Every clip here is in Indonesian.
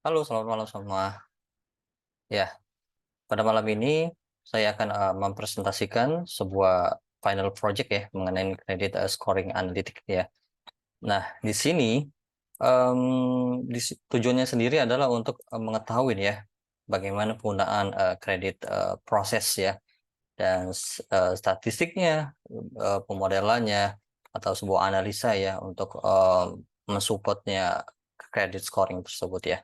Halo, selamat malam semua. Ya, pada malam ini saya akan mempresentasikan sebuah final project ya mengenai kredit scoring analitik ya. Nah, di sini tujuannya sendiri adalah untuk mengetahui ya bagaimana penggunaan kredit proses ya dan statistiknya, pemodelannya atau sebuah analisa ya untuk mensupportnya kredit scoring tersebut ya.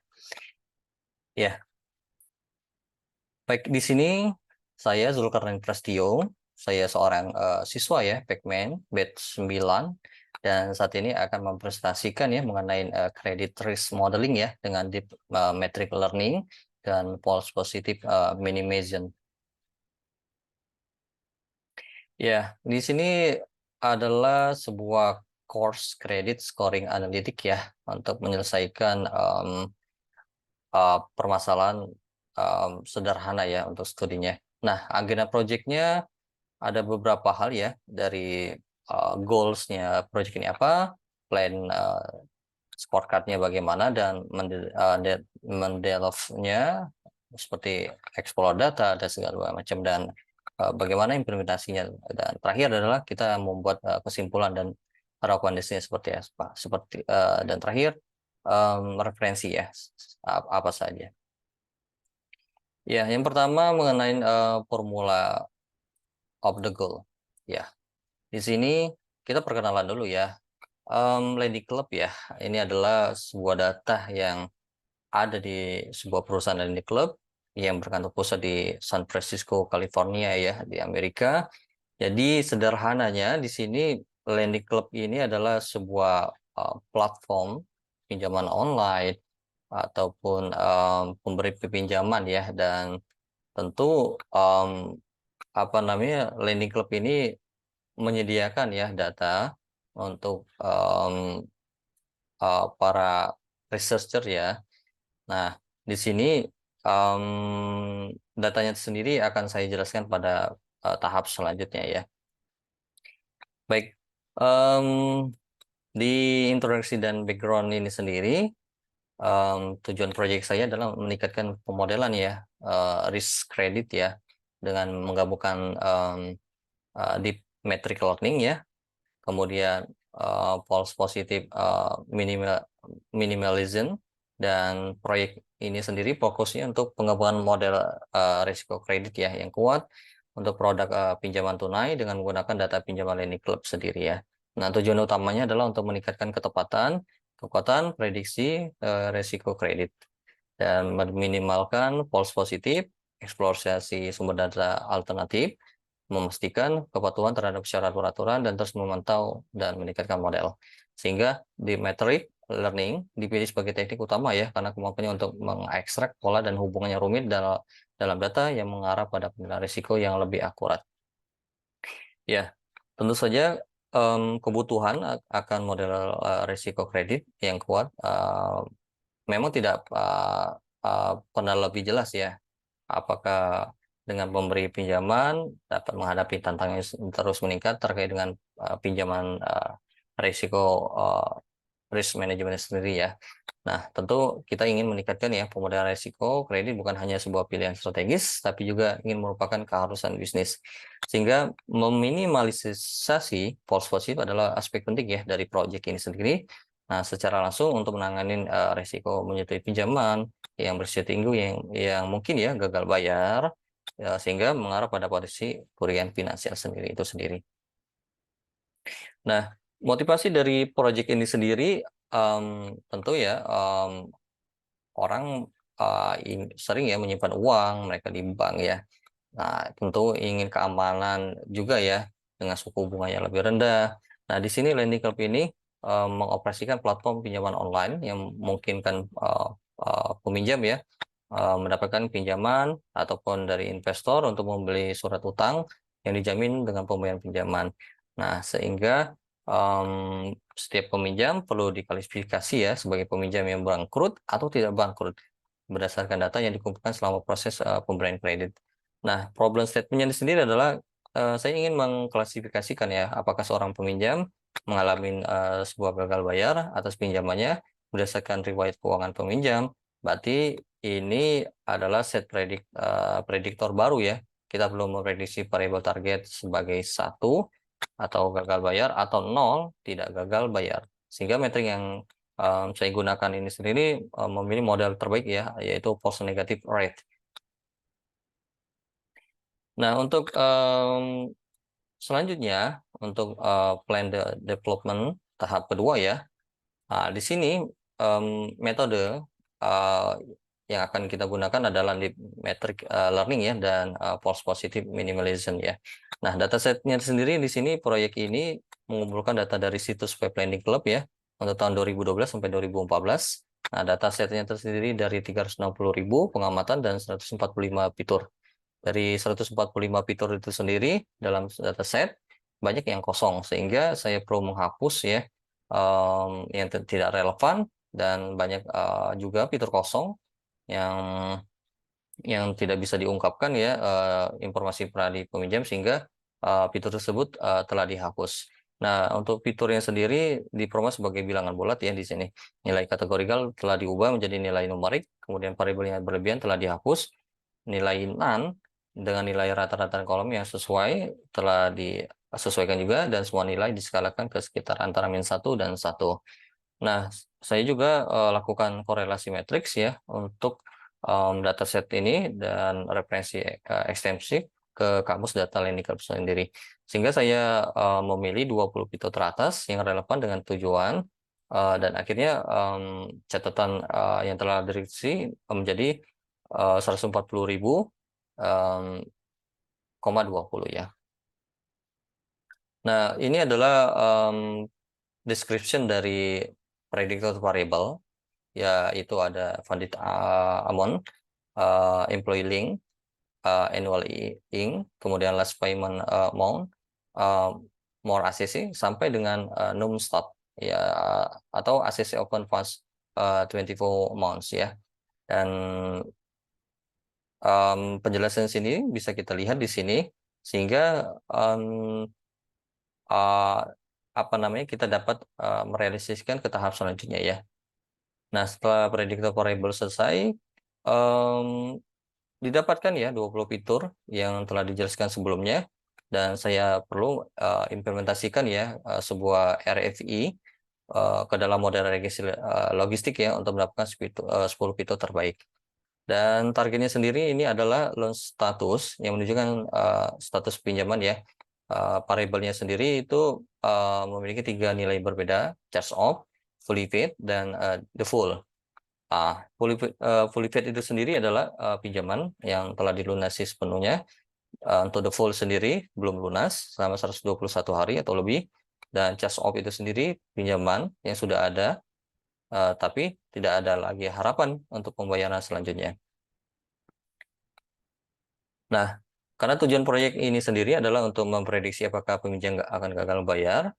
Ya, baik, di sini saya Zulkarnain Prastio, saya seorang siswa ya, Pekmen, batch 9, dan saat ini akan mempresentasikan ya mengenai credit risk modeling ya dengan deep metric learning dan false positive minimization. Ya, di sini adalah sebuah course credit scoring analitik ya untuk menyelesaikan permasalahan sederhana ya untuk studinya. Nah, agenda proyeknya ada beberapa hal ya dari goals-nya project ini apa, plan scorecard-nya bagaimana, dan mendevelop-nya seperti explore data dan segala macam, dan bagaimana implementasinya. Dan terakhir adalah kita membuat kesimpulan dan rekomendasinya seperti apa. Dan terakhir referensi ya apa saja. Ya, yang pertama mengenai formula of the goal. Ya, di sini kita perkenalan dulu ya. Lady Club ya, ini adalah sebuah data yang ada di sebuah perusahaan Lady Club yang berkantor pusat di San Francisco, California ya, di Amerika. Jadi sederhananya di sini Lady Club ini adalah sebuah platform pinjaman online ataupun pemberi pinjaman ya, dan tentu apa namanya, Lending Club ini menyediakan ya data untuk para researcher ya. Nah, di sini datanya sendiri akan saya jelaskan pada tahap selanjutnya ya. Baik, em, di introduksi dan background ini sendiri, tujuan proyek saya adalah meningkatkan pemodelan ya, risk credit ya, dengan menggabungkan deep metric learning ya, kemudian false positive minimalism, dan proyek ini sendiri fokusnya untuk pengembangan model risiko kredit ya yang kuat untuk produk pinjaman tunai dengan menggunakan data pinjaman Lending Club sendiri ya. Nah, tujuan utamanya adalah untuk meningkatkan kekuatan prediksi risiko kredit dan meminimalkan false positif, eksplorasi sumber data alternatif, memastikan kepatuhan terhadap syarat peraturan, dan terus memantau dan meningkatkan model. Sehingga di metric learning dipilih sebagai teknik utama ya, karena kemampuannya untuk mengekstrak pola dan hubungannya rumit dalam data yang mengarah pada penilaian risiko yang lebih akurat. Ya, tentu saja kebutuhan akan model risiko kredit yang kuat memang tidak pernah lebih jelas ya, apakah dengan pemberi pinjaman dapat menghadapi tantangan yang terus meningkat terkait dengan pinjaman risiko risk management sendiri ya. Nah, tentu kita ingin meningkatkan ya pemodelan risiko kredit bukan hanya sebuah pilihan strategis, tapi juga ingin merupakan keharusan bisnis. Sehingga meminimalisasi false positive adalah aspek penting ya dari proyek ini sendiri. Nah, secara langsung untuk menangani risiko menyetujui pinjaman yang berisiko tinggi yang mungkin ya gagal bayar ya, sehingga mengarah pada posisi kerugian finansial sendiri itu sendiri. Nah, motivasi dari proyek ini sendiri tentu ya orang sering ya menyimpan uang mereka di bank ya. Nah, tentu ingin keamanan juga ya dengan suku bunga yang lebih rendah. Nah, di sini Lending Club ini mengoperasikan platform pinjaman online yang memungkinkan peminjam ya mendapatkan pinjaman ataupun dari investor untuk membeli surat utang yang dijamin dengan pembayaran pinjaman. Nah, sehingga setiap peminjam perlu dikualifikasi ya sebagai peminjam yang bangkrut atau tidak bangkrut berdasarkan data yang dikumpulkan selama proses pemberian kredit. Nah, problem statement-nya sendiri adalah saya ingin mengklasifikasikan ya apakah seorang peminjam mengalami sebuah gagal bayar atas pinjamannya berdasarkan riwayat keuangan peminjam, Berarti ini adalah set prediktor baru ya. Kita belum memprediksi variable target sebagai 1 atau gagal bayar atau 0 tidak gagal bayar. Sehingga metrik yang saya gunakan ini sendiri memilih model terbaik ya, yaitu false negative rate. Nah, untuk selanjutnya untuk plan development tahap kedua ya. Nah, di sini metode uh, yang akan kita gunakan adalah metric learning ya dan false positive minimalism ya. Nah, datasetnya sendiri di sini proyek ini mengumpulkan data dari situs Web Landing Club ya untuk tahun 2012 sampai 2014. Nah, datasetnya tersendiri dari 360.000 pengamatan dan 145 fitur. Dari 145 fitur itu sendiri dalam dataset banyak yang kosong sehingga saya perlu menghapus ya yang tidak relevan dan banyak juga fitur kosong yang tidak bisa diungkapkan ya informasi pribadi peminjam sehingga fitur tersebut telah dihapus. Nah, untuk fitur yang sendiri dipromo sebagai bilangan bulat ya di sini. Nilai kategorical telah diubah menjadi nilai numerik, kemudian variabel yang berlebihan telah dihapus, nilai none dengan nilai rata-rata kolom yang sesuai telah disesuaikan juga dan semua nilai diskalakan ke sekitar antara -1 dan 1. Nah, saya juga lakukan korelasi matriks ya untuk dataset ini dan referensi ekstensif ke kamus data Leniker sendiri. Sehingga saya memilih 20 fitur teratas yang relevan dengan tujuan dan akhirnya catatan yang telah direduksi menjadi 140.000 koma 20 ya. Nah, ini adalah description dari predictor variable, yaitu ada funded amount, employee link, annual ink, kemudian last payment amount, uh, more ACC, sampai dengan num stop ya atau ACC open fast 24 months ya. Dan penjelasan sini bisa kita lihat di sini sehingga uh, apa namanya kita dapat merealisasikan ke tahap selanjutnya ya. Nah, setelah predictor variable selesai, didapatkan ya 20 fitur yang telah dijelaskan sebelumnya, dan saya perlu implementasikan ya sebuah RFI ke dalam model registrasi logistik ya untuk mendapatkan 10 fitur terbaik. Dan targetnya sendiri ini adalah loan status yang menunjukkan status pinjaman ya. Variabelnya sendiri itu memiliki 3 nilai berbeda, charge off, fully paid, dan default. Fully paid itu sendiri adalah pinjaman yang telah dilunasi sepenuhnya. Untuk default sendiri belum lunas selama 121 hari atau lebih. Dan charge off itu sendiri pinjaman yang sudah ada, tapi tidak ada lagi harapan untuk pembayaran selanjutnya. Nah, karena tujuan proyek ini sendiri adalah untuk memprediksi apakah peminjam akan gagal bayar,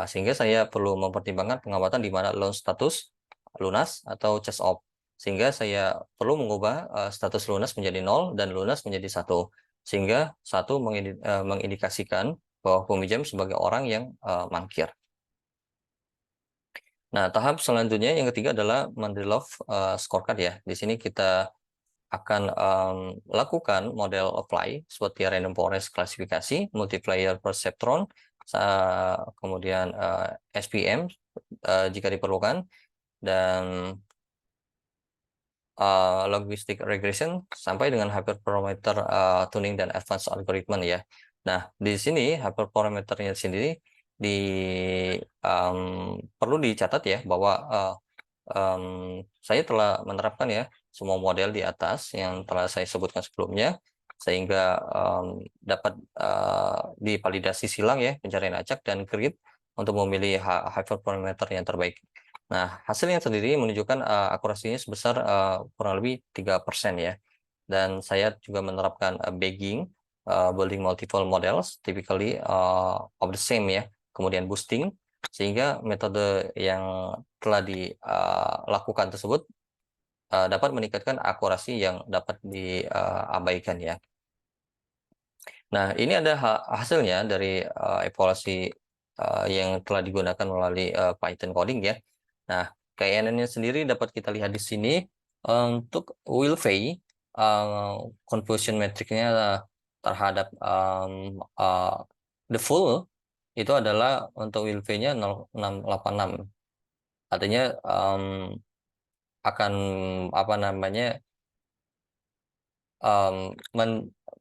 sehingga saya perlu mempertimbangkan pengamatan di mana loan status lunas atau charge off. Sehingga saya perlu mengubah status lunas menjadi 0 dan lunas menjadi 1. Sehingga 1 mengindikasikan bahwa peminjam sebagai orang yang mangkir. Nah, tahap selanjutnya yang ketiga adalah Mandelov scorecard ya. Di sini kita akan lakukan model apply seperti random forest klasifikasi, multiplier perceptron, kemudian SPM jika diperlukan, dan logistic regression sampai dengan hyperparameter tuning dan advanced algorithm ya. Nah, di sini hyperparameternya sendiri perlu dicatat ya bahwa saya telah menerapkan ya semua model di atas yang telah saya sebutkan sebelumnya sehingga dapat divalidasi silang ya pencarian acak dan grid untuk memilih hyperparameter yang terbaik. Nah, hasilnya sendiri menunjukkan akurasinya sebesar kurang lebih 3% ya. Dan saya juga menerapkan bagging, building multiple models, typically of the same ya. Kemudian boosting, sehingga metode yang telah dilakukan tersebut dapat meningkatkan akurasi yang dapat diabaikan ya. Nah, ini ada hasilnya dari evaluasi yang telah digunakan melalui Python coding ya. Nah, KNN-nya sendiri dapat kita lihat di sini. Untuk Wilfey, conversion metricnya terhadap the full itu adalah untuk Wilfey-nya 0,686. Artinya akan apa namanya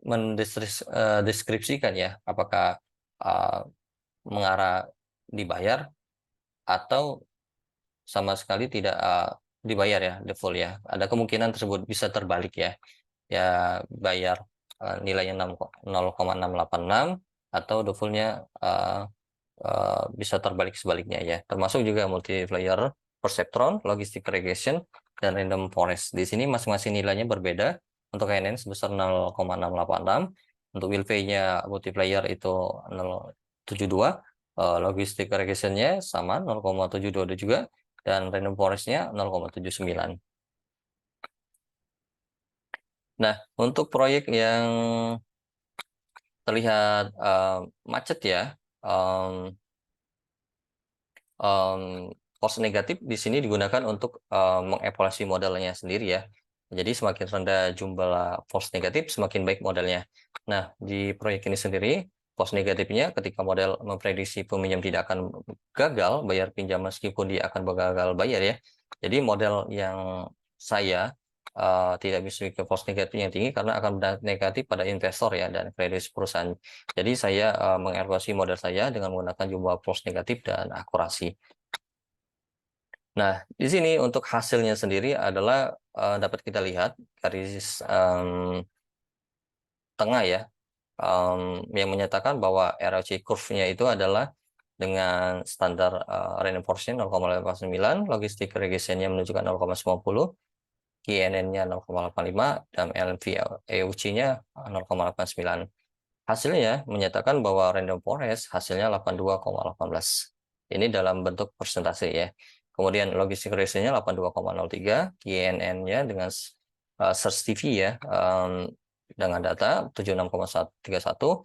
mendeskripsikan ya apakah uh, mengarah dibayar atau sama sekali tidak dibayar ya default ya. Ada kemungkinan tersebut bisa terbalik ya. Ya bayar nilainya 0,686 atau defaultnya bisa terbalik sebaliknya ya. Termasuk juga multiplayer, perceptron, logistic regression, dan random forest. Di sini masing-masing nilainya berbeda. Untuk KNN sebesar 0,686, untuk Wilfey-nya multiplayer itu 0,72, logistic regression-nya sama 0,722 juga, dan random forest-nya 0,79. Nah, untuk proyek yang terlihat macet ya, false negatif di sini digunakan untuk mengevaluasi modelnya sendiri ya. Jadi semakin rendah jumlah false negatif, semakin baik modelnya. Nah, di proyek ini sendiri, false negatifnya ketika model memprediksi peminjam tidak akan gagal bayar pinjaman meskipun dia akan gagal bayar ya. Jadi model yang saya tidak bisa memiliki false negatif yang tinggi karena akan berdampak negatif pada investor ya dan kredit perusahaan. Jadi saya mengevaluasi model saya dengan menggunakan jumlah false negatif dan akurasi. Nah, di sini untuk hasilnya sendiri adalah dapat kita lihat garis tengah ya, yang menyatakan bahwa ROC curve-nya itu adalah dengan standar reinforcement 0,89, logistic regression-nya menunjukkan 0,90, KNN-nya 0,85, dan LVEUC-nya 0,89. Hasilnya menyatakan bahwa random forest hasilnya 82,18. Ini dalam bentuk persentase ya. Kemudian logistic ratio-nya 82,03, KNN-nya dengan search TV ya, dengan data 76,31.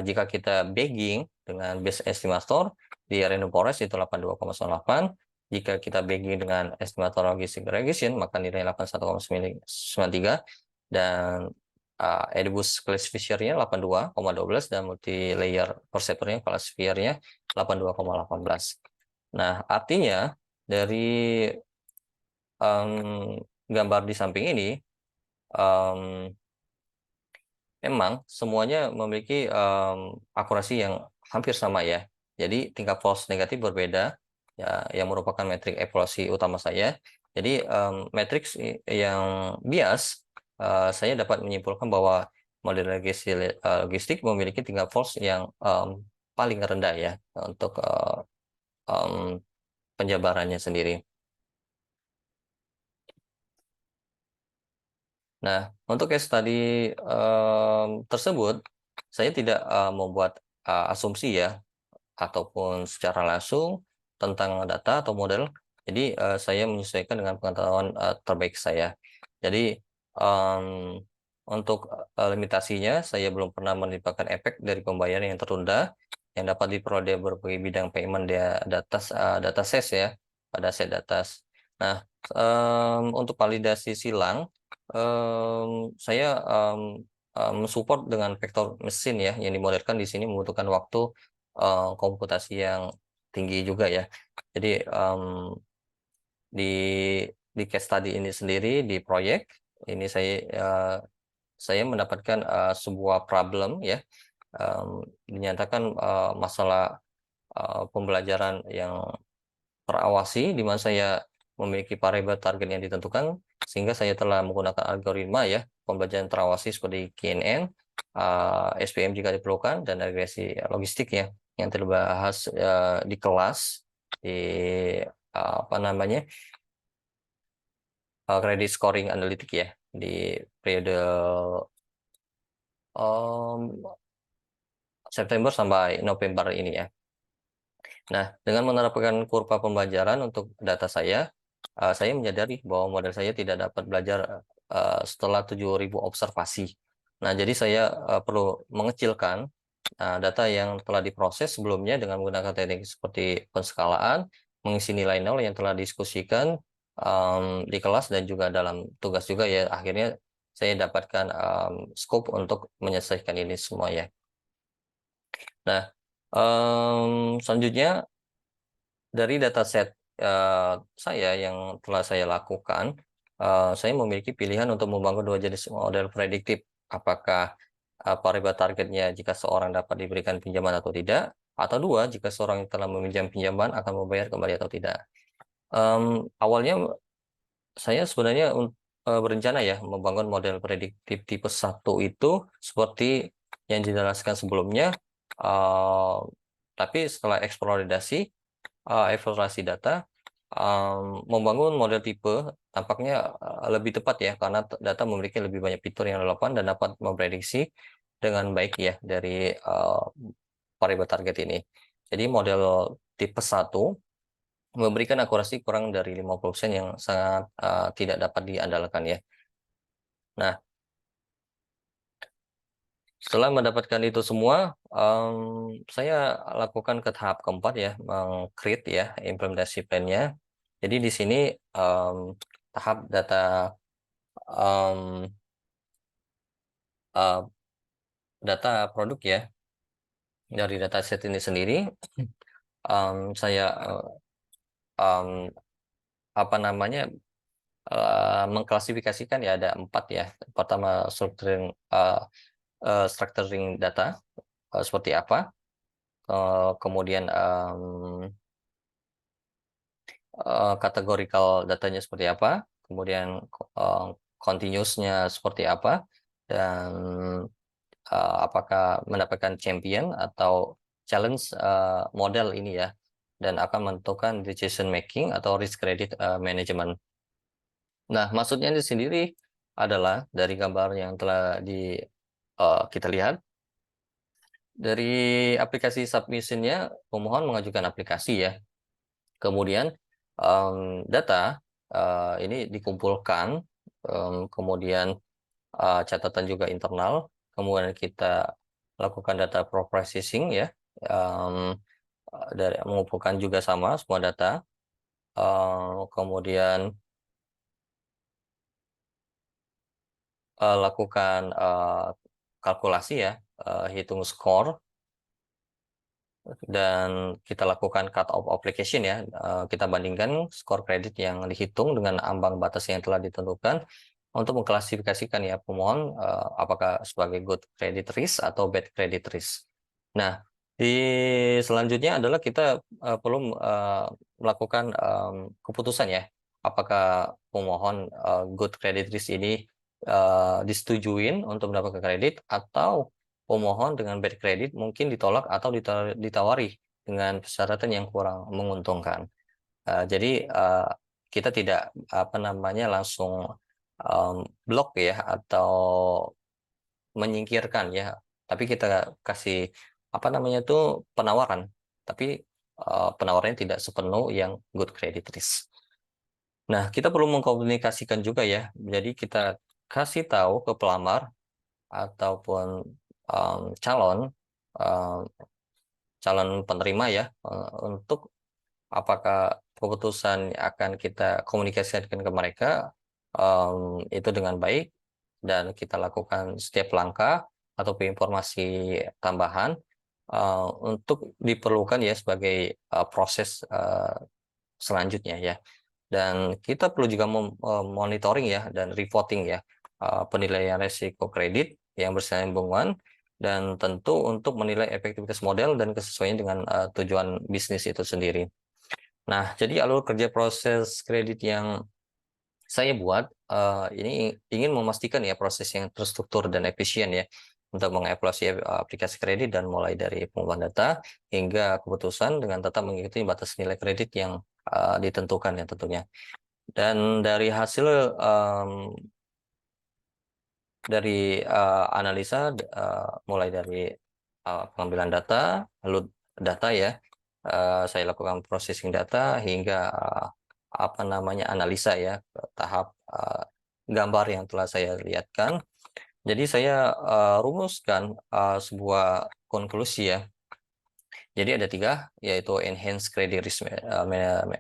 Jika kita bagging dengan base estimator di random forest itu 82,98. Jika kita bagging dengan estimator logistic regression maka nilainya 81,93, dan Edibus classifier-nya 82,12 dan multi-layer perceptor-nya classifier-nya 82,18. Nah, artinya dari gambar di samping ini memang semuanya memiliki akurasi yang hampir sama ya. Jadi tingkat false negatif berbeda ya, yang merupakan metrik evaluasi utama saya. Jadi matriks yang bias saya dapat menyimpulkan bahwa model logistik memiliki tingkat false yang paling rendah ya untuk penjabarannya sendiri. Nah, untuk case tadi tersebut, saya tidak membuat asumsi ya, ataupun secara langsung tentang data atau model. Jadi, saya menyesuaikan dengan pengetahuan terbaik saya. Jadi, um, untuk limitasinya, saya belum pernah menimpakan efek dari pembayaran yang tertunda yang dapat diperoleh berbagai bidang payment data set ya, pada set data. Nah, untuk validasi silang, saya mensupport dengan vektor mesin ya yang dimodelkan di sini membutuhkan waktu komputasi yang tinggi juga ya. Jadi di case study ini sendiri di proyek ini saya mendapatkan sebuah problem ya, dinyatakan masalah pembelajaran yang terawasi di mana saya memiliki variabel target yang ditentukan sehingga saya telah menggunakan algoritma ya pembelajaran terawasi seperti KNN, SPM jika diperlukan, dan regresi logistik ya yang terbahas di kelas di apa namanya credit scoring analitik ya di periode September sampai November ini ya. Nah, dengan menerapkan kurva pembelajaran untuk data saya menyadari bahwa model saya tidak dapat belajar setelah 7.000 observasi. Nah, jadi saya perlu mengecilkan data yang telah diproses sebelumnya dengan menggunakan teknik seperti penskalaan, mengisi nilai nol yang telah diskusikan, di kelas dan juga dalam tugas juga ya, akhirnya saya dapatkan scope untuk menyelesaikan ini semua ya. Nah, selanjutnya dari dataset saya yang telah saya lakukan, saya memiliki pilihan untuk membangun dua jenis model prediktif. Apakah variabel targetnya jika seorang dapat diberikan pinjaman atau tidak, atau dua, jika seorang yang telah meminjam pinjaman akan membayar kembali atau tidak. Awalnya saya sebenarnya berencana ya membangun model prediktif tipe 1 itu seperti yang dijelaskan sebelumnya, eh, tapi setelah eksplorasi data, membangun model tipe tampaknya lebih tepat ya, karena data memiliki lebih banyak fitur yang relevan dan dapat memprediksi dengan baik ya dari variabel target ini. Jadi model tipe 1 memberikan akurasi kurang dari 50% yang sangat tidak dapat diandalkan ya. Nah, setelah mendapatkan itu semua, saya lakukan ke tahap keempat ya, meng-create ya implementasi plan-nya. Jadi di sini tahap um, uh, data produk ya, dari dataset ini sendiri, saya apa namanya, mengklasifikasikan ya, ada 4 ya. Pertama, structuring data seperti apa, kemudian kategorikal datanya seperti apa, kemudian uh, continuous-nya seperti apa, dan apakah mendapatkan champion atau challenge model ini ya, dan akan menentukan decision making atau risk credit management. Nah, maksudnya ini sendiri adalah dari gambar yang telah kita lihat dari aplikasi submission-nya, pemohon mengajukan aplikasi ya. Kemudian data ini dikumpulkan, kemudian catatan juga internal, kemudian kita lakukan data processing ya, dari mengumpulkan juga sama semua data, kemudian lakukan kalkulasi ya, hitung skor, dan kita lakukan cut off application ya, kita bandingkan skor kredit yang dihitung dengan ambang batas yang telah ditentukan untuk mengklasifikasikan ya pemohon apakah sebagai good credit risk atau bad credit risk. Nah, di selanjutnya adalah kita perlu melakukan keputusan ya, apakah pemohon good credit risk ini disetujuin untuk mendapatkan kredit, atau pemohon dengan bad credit mungkin ditolak atau ditawari dengan persyaratan yang kurang menguntungkan. Jadi kita tidak apa namanya langsung blok ya, atau menyingkirkan ya, tapi kita kasih apa namanya itu penawaran, tapi penawarannya tidak sepenuh yang good credit risk. Nah, kita perlu mengkomunikasikan juga ya, jadi kita kasih tahu ke pelamar ataupun calon calon penerima ya, untuk apakah keputusan akan kita komunikasikan ke mereka itu dengan baik, dan kita lakukan setiap langkah ataupun informasi tambahan untuk diperlukan ya sebagai proses selanjutnya ya. Dan kita perlu juga monitoring ya dan reporting ya penilaian risiko kredit yang bersambungan, dan tentu untuk menilai efektivitas model dan kesesuaian dengan tujuan bisnis itu sendiri. Nah, jadi alur kerja proses kredit yang saya buat ini ingin memastikan ya proses yang terstruktur dan efisien ya, untuk mengevaluasi aplikasi kredit dan mulai dari pengumpulan data hingga keputusan dengan tetap mengikuti batas nilai kredit yang ditentukan ya tentunya. Dan dari hasil dari analisa mulai dari pengambilan data, lalu data ya, saya lakukan processing data hingga apa namanya analisa ya, tahap gambar yang telah saya lihatkan. Jadi saya rumuskan sebuah konklusi ya. Jadi ada 3, yaitu enhanced credit risk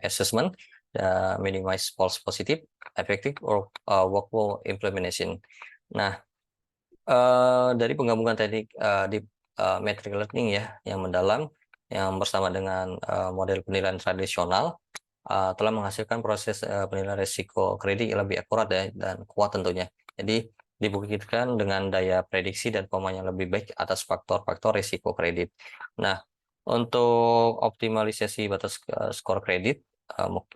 assessment, minimize false positive, effective workflow implementation. Nah, dari penggabungan teknik deep metric learning ya yang mendalam yang bersama dengan model penilaian tradisional telah menghasilkan proses penilaian risiko kredit yang lebih akurat ya, dan kuat tentunya. Jadi dibuktikan dengan daya prediksi dan pemahaman yang lebih baik atas faktor-faktor risiko kredit. Nah, untuk optimalisasi batas skor kredit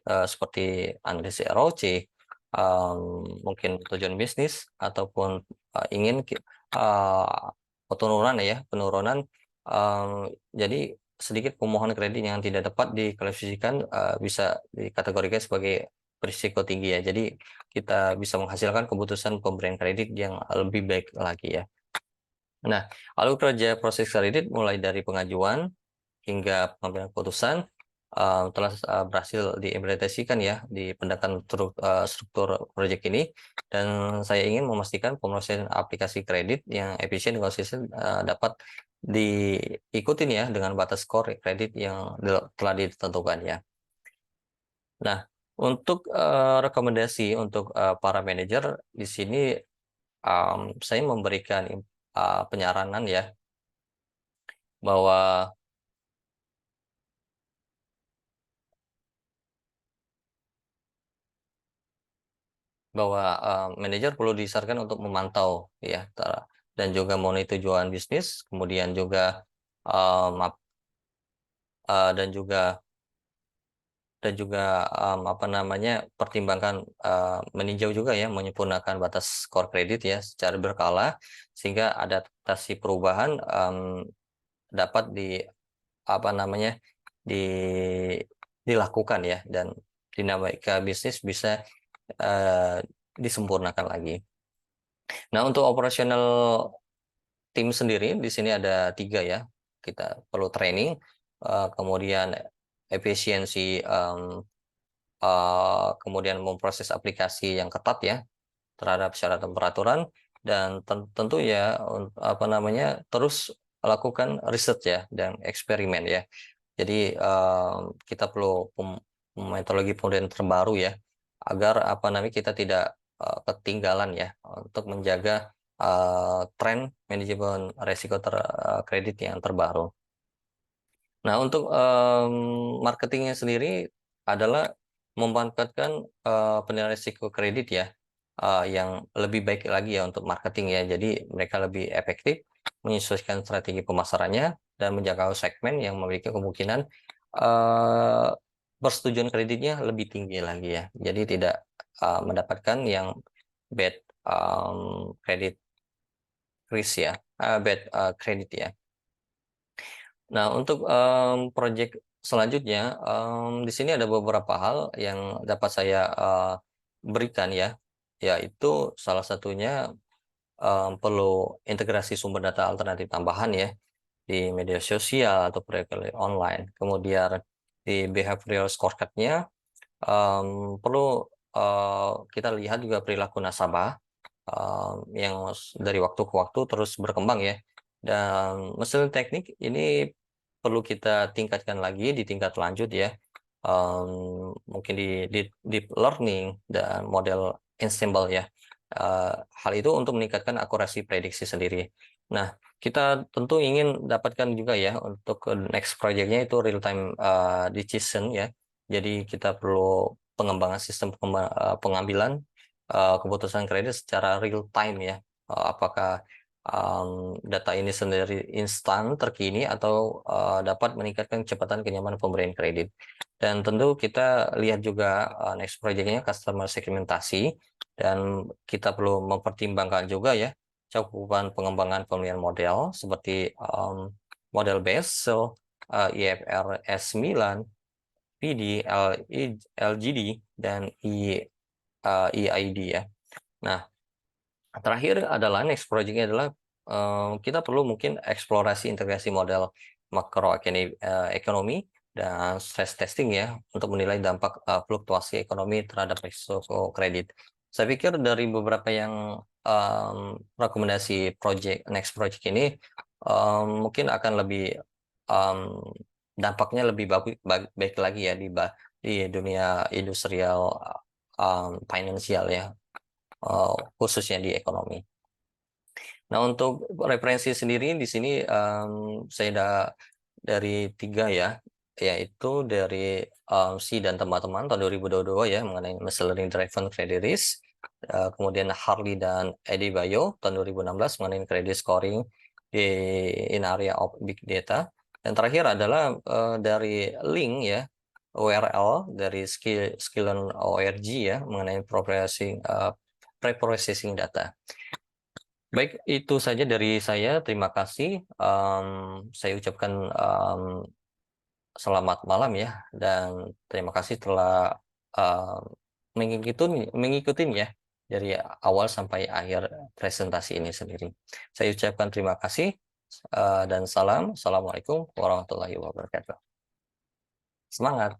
seperti analisis ROC, mungkin tujuan bisnis ataupun ingin penurunan, jadi sedikit pemohon kredit yang tidak dapat diklasifikasikan bisa dikategorikan sebagai berisiko tinggi ya. Jadi kita bisa menghasilkan keputusan pemberian kredit yang lebih baik lagi ya. Nah, lalu proses kredit mulai dari pengajuan hingga pengambilan keputusan telah berhasil diimplementasikan ya di pendekatan struktur proyek ini, dan saya ingin memastikan pemrosesan aplikasi kredit yang efisien dan konsisten dapat diikutin ya dengan batas skor kredit yang telah ditentukan ya. Nah, untuk rekomendasi untuk para manajer di sini saya memberikan penyaranan ya bahwa manajer perlu disarankan untuk memantau ya dan juga monitor tujuan bisnis, kemudian juga dan juga pertimbangkan meninjau juga ya menyempurnakan batas skor kredit ya secara berkala sehingga adaptasi perubahan dapat di dilakukan ya, dan dinamika bisnis bisa disempurnakan lagi. Nah, untuk operasional tim sendiri di sini ada 3 ya. Kita perlu training, kemudian efisiensi, kemudian memproses aplikasi yang ketat ya terhadap syarat dan peraturan, dan tentu ya terus lakukan riset ya dan eksperimen ya. Jadi kita perlu metodologi pemberian terbaru ya agar kita tidak ketinggalan ya untuk menjaga tren manajemen risiko kredit yang terbaru. Nah, untuk marketingnya sendiri adalah memanfaatkan penilaian risiko kredit ya yang lebih baik lagi ya untuk marketing ya. Jadi mereka lebih efektif menyesuaikan strategi pemasarannya dan menjangkau segmen yang memiliki kemungkinan uh, persetujuan kreditnya lebih tinggi lagi ya. Jadi tidak mendapatkan yang bad credit risk ya, bad credit ya. Nah, untuk proyek selanjutnya, di sini ada beberapa hal yang dapat saya berikan ya, yaitu salah satunya perlu integrasi sumber data alternatif tambahan ya di media sosial atau proyek online. Kemudian di behavioral scorecard-nya perlu kita lihat juga perilaku nasabah yang dari waktu ke waktu terus berkembang ya. Dan mesin teknik ini perlu kita tingkatkan lagi di tingkat lanjut ya. Mungkin di deep learning dan model ensemble ya. Hal itu untuk meningkatkan akurasi prediksi sendiri. Nah, kita tentu ingin dapatkan juga ya untuk next project-nya itu real time decision ya. Jadi kita perlu pengembangan sistem pengambilan keputusan kredit secara real time ya. Apakah data ini sendiri instan, terkini, atau dapat meningkatkan kecepatan kenyamanan pemberian kredit. Dan tentu kita lihat juga next project-nya customer segmentasi, dan kita perlu mempertimbangkan juga ya cakupan pengembangan pemilihan model seperti model Basel, IFRS 9, PD, LGD, dan EID ya. Nah, terakhir adalah next project-nya adalah kita perlu mungkin eksplorasi integrasi model makroekonomi dan stress testing ya untuk menilai dampak fluktuasi ekonomi terhadap risiko kredit. Saya pikir dari beberapa yang rekomendasi next project ini mungkin akan lebih dampaknya lebih baik lagi ya di dunia industrial finansial ya, khususnya di ekonomi. Nah, untuk referensi sendiri di sini saya ada dari 3 ya, yaitu dari Si dan teman-teman tahun 2022 ya mengenai machine learning driven credit risk. Kemudian Harley dan Eddie Bayo tahun 2016 mengenai credit scoring di in area of big data. Dan terakhir adalah dari Link ya, ORL dari Skill ORG ya mengenai pre-processing data. Baik, itu saja dari saya. Terima kasih. Saya ucapkan selamat malam ya, dan terima kasih telah mengikutin ya dari awal sampai akhir presentasi ini sendiri. Saya ucapkan terima kasih dan salam. Assalamualaikum warahmatullahi wabarakatuh. Semangat.